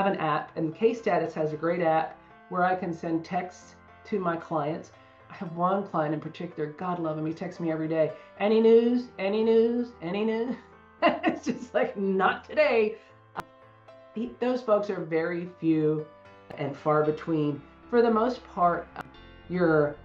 have an app, and Case Status has a great app where I can send texts to my clients. I have one client in particular, God love him, he texts me every day. Any news? Any news? Any news? It's just like, not today. Those folks are very few and far between. For the most part, your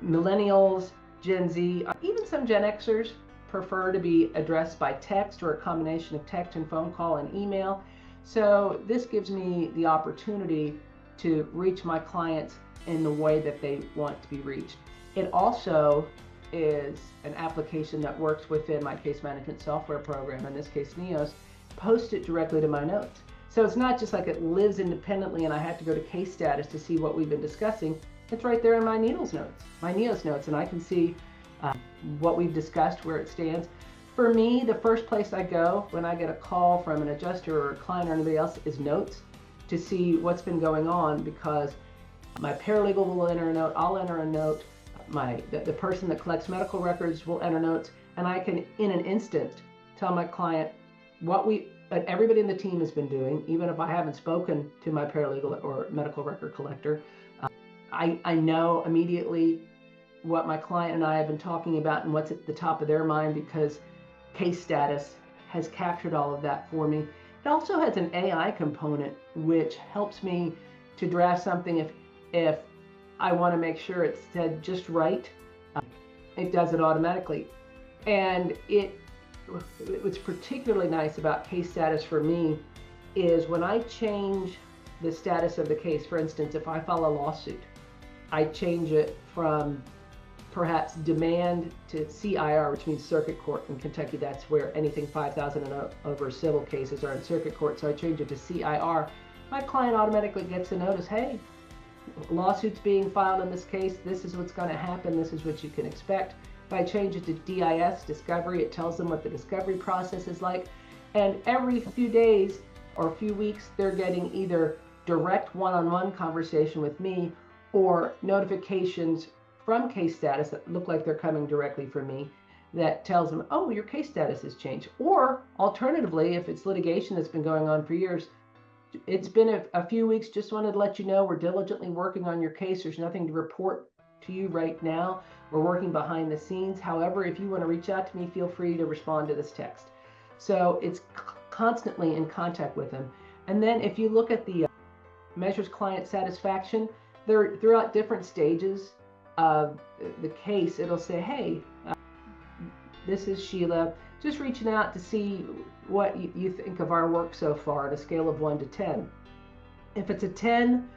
millennials, Gen Z, even some Gen Xers prefer to be addressed by text or a combination of text and phone call and email. So this gives me the opportunity to reach my clients in the way that they want to be reached. It also is an application that works within my case management software program, in this case NEOS, post it directly to my notes. So it's not just like it lives independently and I have to go to Case Status to see what we've been discussing. It's right there in my NEOS notes, and I can see what we've discussed, where it stands. For me, the first place I go when I get a call from an adjuster or a client or anybody else is notes, to see what's been going on, because my paralegal will enter a note, I'll enter a note, the person that collects medical records will enter notes, and I can in an instant tell my client what everybody in the team has been doing, even if I haven't spoken to my paralegal or medical record collector. I know immediately what my client and I have been talking about and what's at the top of their mind, because Case Status has captured all of that for me. It also has an AI component which helps me to draft something if I want to make sure it's said just right. It does it automatically. And what's particularly nice about Case Status for me is when I change the status of the case. For instance, if I file a lawsuit, I change it from perhaps demand to CIR, which means circuit court. In Kentucky, that's where anything 5,000 and over civil cases are in circuit court. So I change it to CIR. My client automatically gets a notice, hey, lawsuits being filed in this case, this is what's going to happen, this is what you can expect. If I change it to DIS, discovery, it tells them what the discovery process is like. And every few days or a few weeks, they're getting either direct one-on-one conversation with me or notifications from Case Status that look like they're coming directly from me that tells them, oh, your case status has changed. Or alternatively, if it's litigation that's been going on for years, it's been a few weeks, just wanted to let you know we're diligently working on your case. There's nothing to report to you right now. We're working behind the scenes. However, if you want to reach out to me, feel free to respond to this text. So it's constantly in contact with them. And then if you look at the measures client satisfaction, they're throughout different stages of the case. It'll say, hey, this is Sheila, just reaching out to see what you think of our work so far at a scale of 1 to 10. If it's a 10,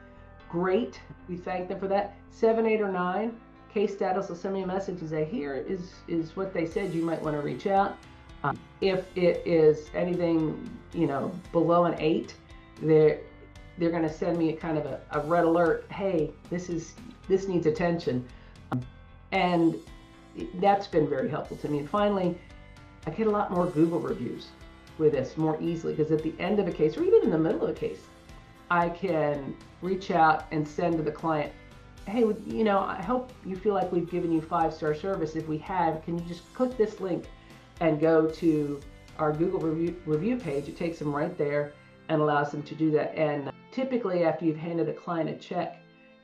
great, we thank them for that. 7, 8, or 9, Case Status will send me a message and say, here is what they said, you might want to reach out. If it is anything, below an 8, they're going to send me a kind of a red alert, hey, this needs attention. And that's been very helpful to me. And finally, I get a lot more Google reviews with this more easily, because at the end of a case, or even in the middle of a case, I can reach out and send to the client, hey, I hope you feel like we've given you 5-star service. If we have, can you just click this link and go to our Google review page? It takes them right there and allows them to do that. And typically after you've handed a client a check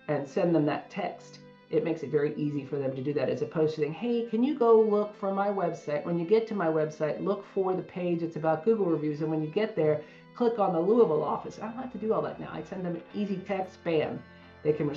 and send them that text, it makes it very easy for them to do that, as opposed to saying, hey, can you go look for my website? When you get to my website, look for the page that's about Google reviews. And when you get there, click on the Louisville office. I don't have to do all that now. I send them an easy text, bam. They can respond.